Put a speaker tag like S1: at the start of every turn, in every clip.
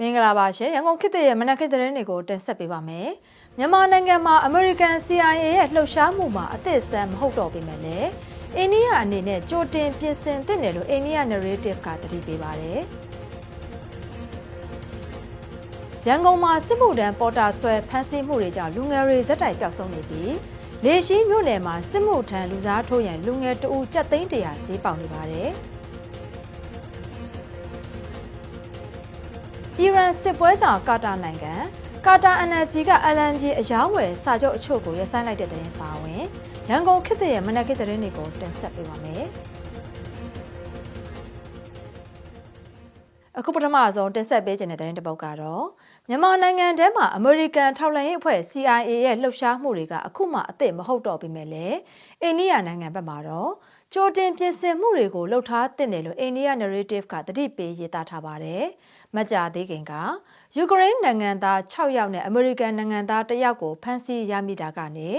S1: မင်္ဂလာပါရှင်ရန်ကုန်ခေတ်ရဲ့မနက်ခင်းသတင်းတွေကိုတင်ဆက်ပေးပါမယ်မြန်မာနိုင်ငံမှာ American CIA ရဲ့လှုပ်ရှားမှုမှာအသစ်ဆန်းမဟုတ်တော့ပေမဲ့လည်းအိန္ဒိယအနေနဲ့ကြိုတင်ပြင်ဆင်သင့်တယ်လို့အိန္ဒိယ narrative ကတတိပေးပါတယ်ရန်ကုန်မှာစစ်မှုထမ်းပေါ်တာဆွဲဖမ်းဆီးမှုတွေကြောင့်လူငယ်တွေဇက်တိုက်ပျောက်ဆုံးနေပြီးလေရှိမြို့နယ်မှာစစ်မှုထမ်းလူစားထိုးရန်လူငယ်တအူကျပ်သိန်း100ဈေးပေါက်နေပါတယ်အီရန်စစ်ပွဲကြောင့်ကာတာနိုင်ငံကာတာ energy က LNG အယောင်းဝယ်စာချုပ်အချို့ကိုရပ်ဆိုင်းလိုက်တဲ့သတင်းပါဝင်ရန်ကုန်ခေတ်ရဲ့မနက်ခင်းသတင်းတွေကိုတင်ဆက်ပေးပါမယ်အခုပထမဆုံးတင်ဆက်ပေးခြင်းတဲ့သတင်းတစ်ပုဒ်ကတော့မြန်မာနိုင်ငံထဲမှာ American ထောက်လှမ်းရေးအဖွဲ့ CIA ရဲ့လှုပ်ရှားမှုတွေကအခုမှအသစ်မဟုတ်တော့ပေမဲ့လည်းအိန္ဒိယနိုင်ငံဘက်မှာတော့ကြိုတင်ပြင်ဆင်မှုတွေကိုလှုပ်ထားသင့်တယ်လို့အိန္ဒိယ narrative ကတတိပေးရေးသားထားပါတယ်မကြသေးခင်ကယူကရိန်းနိုင်ငံသား6ယောက်နဲ့အမေရိကန်နိုင်ငံသား1ယောက်ကိုဖမ်းဆီးရမိတာကနေ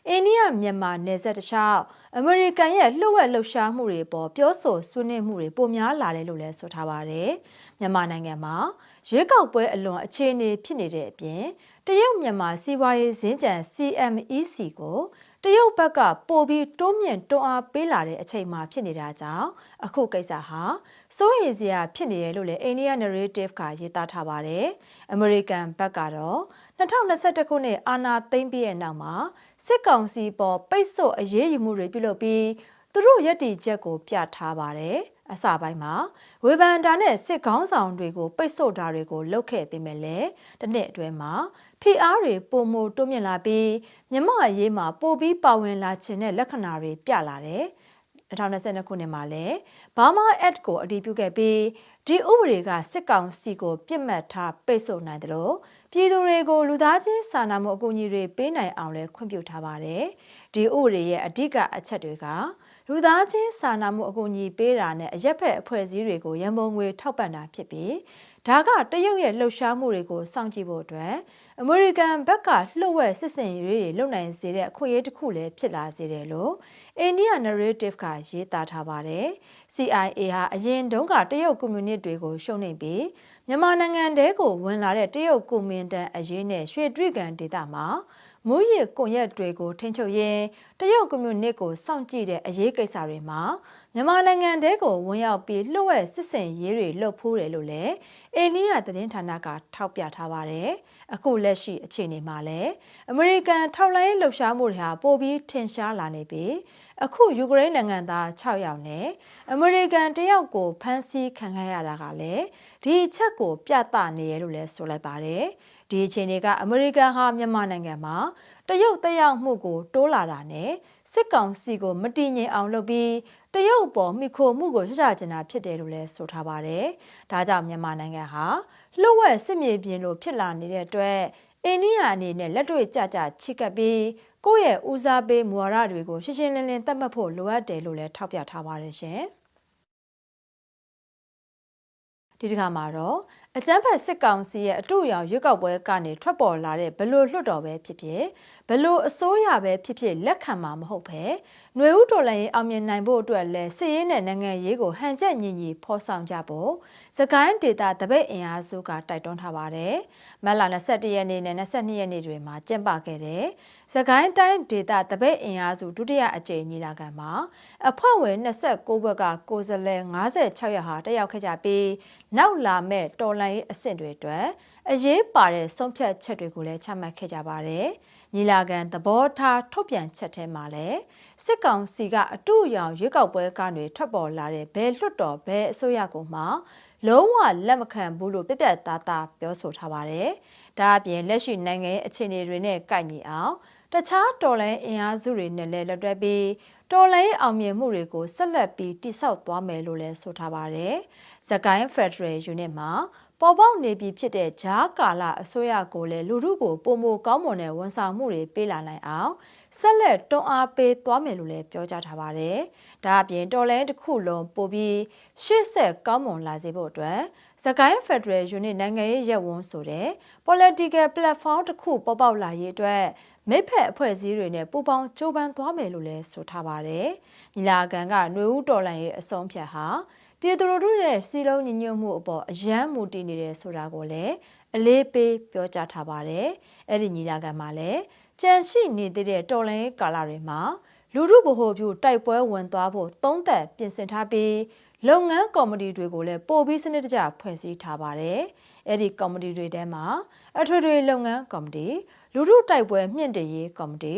S1: အိန္ဒိယမြန်မာနယ်စပ်တခြားအမေရိကန်ရဲ့လှုပ်ဝက်လှုပ်ရှားမှုတွေပေါ်ပြောဆိုဆွေးနွေးမှုတွေပိုများလာတယ်လို့လည်းဆိုထားပါတယ်မြန်မာနိုင်ငံမှာရွေးကောက်ပွဲအလွန်အခြေအနေဖြစ်နေတဲ့အပြင်တရုတ်မြန်မာစီးပွားရေးဈေးကြံ CMEC ကိုတရုတ်ဘက်ကပိုပြီးတိုးမြင့်တွန်းအားပေးလာတဲ့အချိန်မှာဖြစ်နေတာကြောင့်အခုကိစ္စဟာစိုးရိမ်စရာဖြစ်နေတယ်လို့လည်းအိန္ဒိယ narrative ကရေးသားထားပါတယ်။အမေရိကန်ဘက်ကတော့2021ခုနှစ်အာဏာသိမ်းပြီးတဲ့နောက်မှာစစ်ကောင်စီပေါ်ပိတ်ဆို့အရေးယူမှုတွေပြုလုပ်ပြီးသူတို့ရည်တည်ချက်ကိုပြထားပါတယ်။အစပိုင်းမှာဝေဖန်တာနဲ့စစ်ခေါင်းဆောင်တွေကိုပိတ်ဆို့တာတွေကိုလုပ်ခဲ့ပေမဲ့လည်းတစ်နှစ်အတွင်းမှာဖိအားတွေပုံမတိုးမြင့်လာပြီးမြန်မာအရေးမှာပိုပြီးပါဝင်လာခြင်းတဲ့လက္ခဏာတွေပြလာတယ်2022ခုနှစ်မှာလည်းဘာမာ Act ကိုအတည်ပြုခဲ့ပြီးဒီဥပဒေကစစ်ကောင်စီကိုပြစ်မှတ်ထားပိတ်ဆို့နိုင်တယ်လို့ပြည်သူတွေကိုလူသားချင်းစာနာမှုအကူအညီတွေပေးနိုင်အောင်လဲခွင့်ပြုထားပါတယ်ဒီဥပဒေရဲ့အဓိကအချက်တွေကလူသားချင်းစာနာမှုအကူအညီပေးတာနဲ့အရက်ဖက်အဖွဲ့အစည်းတွေကိုရန်ပုံငွေထောက်ပံ့တာဖြစ်ပြီးဒါကတရုတ်ရဲ့လှုပ်ရှားမှုတွေကိုစောင့်ကြည့်ဖို့အတွက်အမေရိကန်ဘက်ကလှုပ်ဝက်စစ်စင်ရေးတွေလုပ်နိုင်စေတဲ့အခွင့်အရေးတစ်ခုလည်းဖြစ်လာစေတယ်လို့အိန္ဒိယ narrative ကရေးသားထားပါတယ်။ CIA ဟာအရင်တုန်းကတရုတ်ကွန်မြူနစ်တွေကိုရှုံနိမ့်ပြီးမြန်မာနိုင်ငံတဲကိုဝင်လာတဲ့တရုတ်ကွန်မန်တန်အရေးနဲ့ရွှေတြိဂံဒေသမှာမူရစ်ကွန်ရက်တွေကိုထိန်းချုပ်ရင်းတရုတ်ကွန်မြူနစ်ကိုစောင့်ကြည့်တဲ့အရေးကိစ္စတွေမှာမြန်မာနိုင်ငံတဲကိုဝင်ရောက်ပြီးလှုပ်ဝက်စစ်စင်ရေးတွေလှုပ်ဖိုးတယ်လို့လည်းအိန္ဒိယသတင်းဌာနကထောက်ပြထားပါတယ်။အခုလက်ရှိအခြေအနေမှာလည်းအမေရိကန်ထောက်လှမ်းရေးလှုပ်ရှားမှုတွေဟာပိုပြီးထင်ရှားလာနေပြီးအခုယူကရိန်းနိုင်ငံသား6ယောက်နဲ့အမေရိကန်1ယောက်ကိုဖမ်းဆီးခံခဲ့ရတာကလည်းဒီအချက်ကိုပြသနေရလို့လည်းဆိုလိုက်ပါတယ်။ဒီအခြေအနေကအမေရိကန်ဟာမြန်မာနိုင်ငံမှာတရုတ်တက်ရောက်မှုကိုတိုးလာတာနဲ့စစ်ကောင်စီကိုမတည်ငြိမ်အောင်လုပ်ပြီးတရုတ်ပေါ်မိခိုမှုကိုချကျင်တာဖြစ်တယ်လို့လည်းဆိုထားပါတယ်။ဒါကြောင့်မြန်မာနိုင်ငံဟာလှုပ်ဝက်စစ်မြေပြင်လိုဖြစ်လာနေတဲ့အတွက်အိန္ဒိယအနေနဲ့လက်တွေ့ကြကြချိကပ်ပြီးကိုယ့်ရဲ့ဦးစားပေးမူဝါဒတွေကိုရှင်းရှင်းလင်းလင်းသတ်မှတ်ဖို့လိုအပ်တယ်လို့လည်းထောက်ပြထားပါတယ်ရှင်။ဒီတစ်ခါမှာတော့အကြမ်းဖက်စစ်ကောင်စီရဲ့အတူအယောင်ရွေးကောက်ပွဲကနေထွက်ပေါ်လာတဲ့ဘလို့လွတ်တော်ပဲဖြစ်ဖြစ်ဘလို့အစိုးရပဲဖြစ်ဖြစ်လက်ခံမှာမဟုတ်ပဲຫນွေဦးတော်လှန်ရေးအောင်မြင်နိုင်ဖို့အတွက်လဲစစ်ရေးနဲ့နိုင်ငံရေးကိုဟန်ချက်ညီညီဖော်ဆောင်ကြဖို့စကိုင်းဒေတာတပိတ်အင်အားစုကတိုက်တွန်းထားပါတယ်။မတ်လ21ရက်နေ့နဲ့22ရက်နေ့တွေမှာကျင်းပခဲ့တဲ့စကိုင်းတိုင်းဒေတာတပိတ်အင်အားစုဒုတိယအကြိမ်ညီလာခံမှာအဖွဲ့ဝင်29ဘက်ကကိုယ်စားလှယ်56ရက်ဟာတက်ရောက်ခဲ့ကြပြီးနောက်လာမဲ့တော်လှန်ရေးအဆင့်တွေအတွက်အရေးပါတဲ့ဆုံးဖြတ်ချက်တွေကိုလည်းချမှတ်ခဲ့ကြပါတယ်။ညီလာခံသဘောထားထုတ်ပြန်ချက်ထဲမှာလည်းစစ်ကောင်စီကအတူအယောင်ရွေးကောက်ပွဲကနေထွက်ပေါ်လာတဲ့ဘယ်လွှတ်တော်ဘယ်အစိုးရကိုမှလုံးဝလက်မခံဘူးလို့ပြပြသားသားပြောဆိုထားပါတယ်။ဒါအပြင်လက်ရှိနိုင်ငံရဲ့အခြေအနေတွေနဲ့ကိုက်ညီအောင်တခြားတော်လှန်အင်အားစုတွေနဲ့လည်းလက်တွဲပြီးတော်လှန်ရေးအောင်မြင်မှုတွေကိုဆက်လက်ပြီးတိစောက်သွားမယ်လို့လည်းဆိုထားပါတယ်။စကိုင်းဖက်ဒရယ်ယူနစ်မှာပေါ်ပေါက်နေပြီဖြစ်တဲ့ဂျားကာလာအစိုးရကိုလည်းလူထုကိုပုံမကောင်းမွန်တဲ့ဝန်ဆောင်မှုတွေပေးလာနိုင်အောင်ဆက်လက်တွန်းအားပေးသွားမယ်လို့လည်းပြောကြားထားပါတယ်။ဒါအပြင်တော်လှန်တစ်ခုလုံးပိုပြီးရှေ့ဆက်ကောင်းမွန်လာစေဖို့အတွက်စကိုင်းဖက်ဒရယ်ယူနစ်နိုင်ငံရေးရပ်ဝန်းဆိုတဲ့ political platform တစ်ခုပေါ်ပေါက်လာရေးအတွက်မိဖက်အဖွဲ့အစည်းတွေနဲ့ပူးပေါင်းကြိုးပမ်းသွားမယ်လို့လည်းဆိုထားပါတယ်။ညီလာခံကຫນွေဦးတော်လှန်ရေးအဆုံးဖြတ်ဟာ ပြည်သူလူထုရဲ့စီလုံးညီညွတ်မှုအပေါ်အယမ်းမူတည်နေတယ်ဆိုတာကိုလည်းအလေးပေးပြောကြားထားပါတယ်။အဲ့ဒီညီလာခံမှာလည်းကြံရှိနေတဲ့တော်လှန်ရေးကာလတွေမှာလူထုဗဟိုပြုတိုက်ပွဲဝင်သွားဖို့သုံးသပ်ပြင်ဆင်ထားပြီးလုပ်ငန်းကော်မတီတွေကိုလည်းပို့ပြီးစနစ်တကျဖွဲ့စည်းထားပါတယ်။အဲ့ဒီကော်မတီတွေထဲမှာအထွေထွေလုပ်ငန်းကော်မတီလူထုတိုက်ပွဲမြင့်တင်ရေးကော်မတီ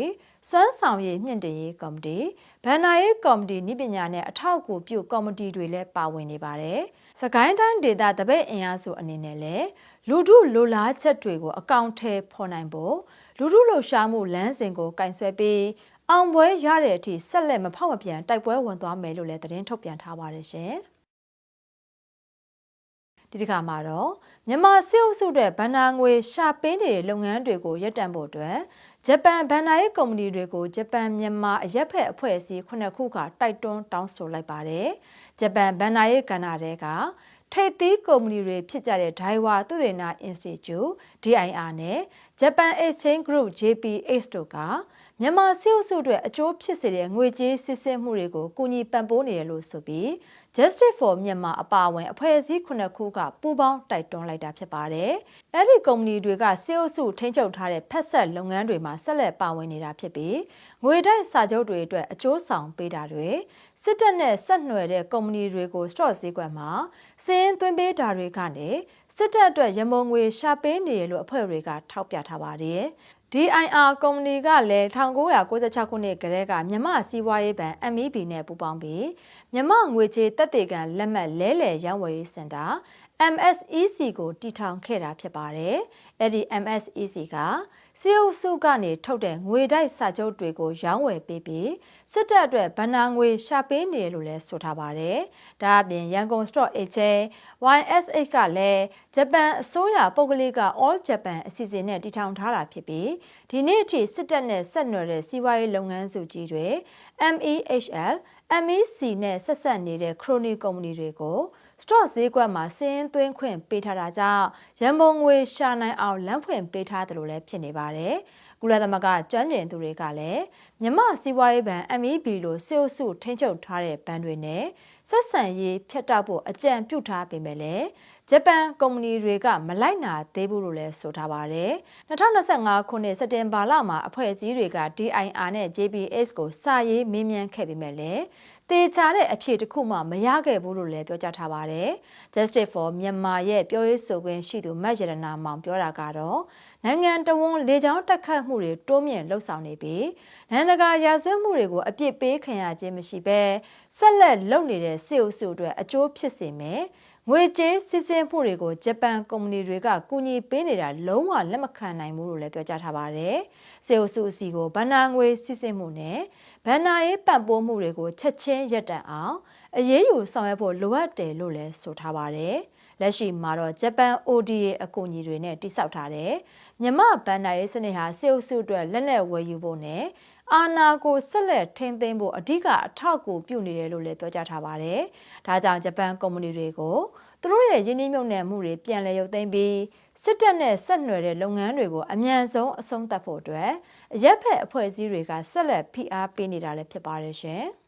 S1: စွမ်းဆောင်ရည်မြင့်တင်ရေးကော်မတီဗန္နာရေးကော်မတီနည်းပညာနဲ့အထောက်အကူပြုကော်မတီတွေလည်းပါဝင်နေပါတယ်။စကိုင်းတိုင်းဒေသတပိတ်အင်အားစုအနေနဲ့လည်းလူထုလိုလားချက်တွေကိုအကောင့်ထဲဖော်နိုင်ဖို့လူထုလှုပ်ရှားမှုလမ်းစဉ်ကိုကင်ဆယ်ပြီးအောင်ပွဲရတဲ့အထိဆက်လက်မဖောက်မပြန်တိုက်ပွဲဝင်သွားမယ်လို့လည်းသတင်းထုတ်ပြန်ထားပါတယ်ရှင်။ဒီတစ်ခါမှာတော့မြန်မာစစ်အုပ်စုတဲ့ဗန္နာငွေရှာပေးနေတဲ့လုပ်ငန်းတွေကိုရပ်တန့်ဖို့အတွက်ဂျပန်ဗန္နာရေးကုမ္ပဏီတွေကိုဂျပန်မြန်မာအရက်ဖက်အဖွဲ့အစည်း9ခုကတိုက်တွန်းတောင်းဆိုလိုက်ပါတယ်။ဂျပန်ဗန္နာရေးကဏ္ဍတွေကထိပ်သီးကုမ္ပဏီတွေဖြစ်ကြတဲ့ Daiwa သုတေသန Institute DIR နဲ့ Japan Exchange Group JPX တို့ကမြန်မာစစ်အုပ်စုအတွက်အကျိုးဖြစ်စေတဲ့ငွေကြေးစစ်ဆေးမှုတွေကိုကူညီပံ့ပိုးနေတယ်လို့ဆိုပြီး Justice for Myanmar အပါအဝင်အဖွဲ့အစည်း9ခုကပူးပေါင်းတိုက်တွန်းလိုက်တာဖြစ်ပါတယ်။အဲ့ဒီကုမ္ပဏီတွေကစစ်အုပ်စုထိန်းချုပ်ထားတဲ့ဖက်ဆက်လုပ်ငန်းတွေမှာဆက်လက်ပါဝင်နေတာဖြစ်ပြီးငွေတိုက်စာချုပ်တွေအတွက်အကျိုးဆောင်ပေးတာတွေစစ်တပ်နဲ့ဆက်နွယ်တဲ့ကုမ္ပဏီတွေကို stock ဈေးကွက်မှာစည်ရင်းသွင်းပေးတာတွေကနေစစ်တပ်အတွက်ရမုံငွေရှာပေးနေတယ်လို့အဖွဲ့တွေကထောက်ပြထားပါတယ်။ DIR ကုမ္ပဏီကလည်း1996ခုနှစ်ကတည်းကမြန်မာစီးပွားရေးဘဏ် MEB နဲ့ပူးပေါင်းပြီးမြန်မာငွေကြေးသက်သေခံလက်မှတ်လဲလှယ်ရောင်းဝယ်ရေးစင်တာ MSEC ကိုတည်ထောင်ခဲ့တာဖြစ်ပါတယ်။အဲ့ဒီ MSEC ကစီအုပ်စုကနေထုတ်တဲ့ငွေတိုက်စာချုပ်တွေကိုရောင်းဝယ်ပေးပြီးစစ်တပ်အတွက်ဗဏ္ဍာငွေရှာပေးနေတယ်လို့လည်းဆိုထားပါတယ်။ဒါအပြင်ရန်ကုန် Stock Exchange YSH ကလည်းဂျပန်အစိုးရပုဂ္ဂလိက All Japan အစီအစဉ်နဲ့တည်ထောင်ထားတာဖြစ်ပြီးဒီနေ့အထိစစ်တပ်နဲ့ဆက်နွယ်တဲ့စီးပွားရေးလုပ်ငန်းစုကြီးတွေ MEHL MEC နဲ့ဆက်ဆက်နေတဲ့ခရိုနီကုမ္ပဏီတွေကို stock ဈေးကွက်မှာစည်ရင်းသွင်းခွင့်ပေးထားတာကြောင့်ရန်ပုံငွေရှာနိုင်အောင်လမ်းဖွင့်ပေးထားတယ်လို့လည်းဖြစ်နေပါတယ်။ကုလသမဂ္ဂကျွမ်းကျင်သူတွေကလည်းမြန်မာစီးပွားရေးဘဏ် MEB လိုစစ်အုပ်စုထိန်းချုပ်ထားတဲ့ဘဏ်တွေနဲ့ဆက်ဆံရေးဖြတ်တောက်ဖို့အကြံပြုထားပေမဲ့လည်းဂျပန်ကုမ္ပဏီတွေကမလိုက်နာသေးဘူးလို့လည်းဆိုထားပါတယ်။2025ခုနှစ်စက်တင်ဘာလမှာအဖွဲ့အစည်းတွေက DIR နဲ့ JPX ကိုစာရေးမေးမြန်းခဲ့ပေမဲ့လည်းတေချာတဲ့အဖြေတစ်ခုမှမရခဲ့ဘူးလို့လည်းပြောကြားထားပါတယ်။ Justice for Myanmar ရဲ့ပြောရေးဆိုခွင့်ရှိသူမတ်ရတနာမောင်ပြောတာကတော့နိုင်ငံတော်ဝန်လေကြောင်းတက်ခတ်မှုတွေတိုးမြင့်လှုပ်ဆောင်နေပြီးနိုင်ငံတကာရာဇဝတ်မှုတွေကိုအပြစ်ပေးခံရခြင်းမရှိဘဲဆက်လက်လုပ်နေတဲ့စစ်အုပ်စုအတွက်အကျိုးဖြစ်စေမယ်။ငွေကြေးစစ်စင်မှုတွေကိုဂျပန်ကုမ္ပဏီတွေကကူညီပေးနေတာလုံးဝလက်မခံနိုင်ဘူးလို့လည်းပြောကြားထားပါတယ်။စစ်အုပ်စုအစီကိုဗဏ္ဍာငွေစစ်စင်မှုနဲ့ဗဏ္ဍာရေးပံ့ပိုးမှုတွေကိုချက်ချင်းရပ်တန့်အောင်အရေးယူဆောင်ရွက်ဖို့လိုအပ်တယ်လို့လည်းဆိုထားပါတယ်။လက်ရှိမှာတော့ဂျပန် ODA အကူအညီတွေနဲ့တိစောက်ထားတဲ့မြန်မာဗဏ္ဍာရေးစနစ်ဟာစစ်အုပ်စုအတွက်လက်နက်ဝယ်ယူဖို့နဲ့အာဏာကိုဆက်လက်ထိန်းသိမ်းဖို့အဓိကအထောက်အကူပြုနေတယ်လို့လည်းပြောကြားထားပါတယ်။ဒါကြောင့်ဂျပန်ကုမ္ပဏီတွေကိုသူတို့ရဲ့ယင်းနှိမ့်မြုပ်နှံမှုတွေပြန်လည်ရုပ်သိမ်းပြီးစစ်တပ်နဲ့ဆက်နွယ်တဲ့လုပ်ငန်းတွေကိုအမြန်ဆုံးအဆုံးသတ်ဖို့အတွက်အရက်ဖက်အဖွဲ့အစည်းတွေကဆက်လက်ဖိအားပေးနေတာလည်းဖြစ်ပါတယ်ရှင်။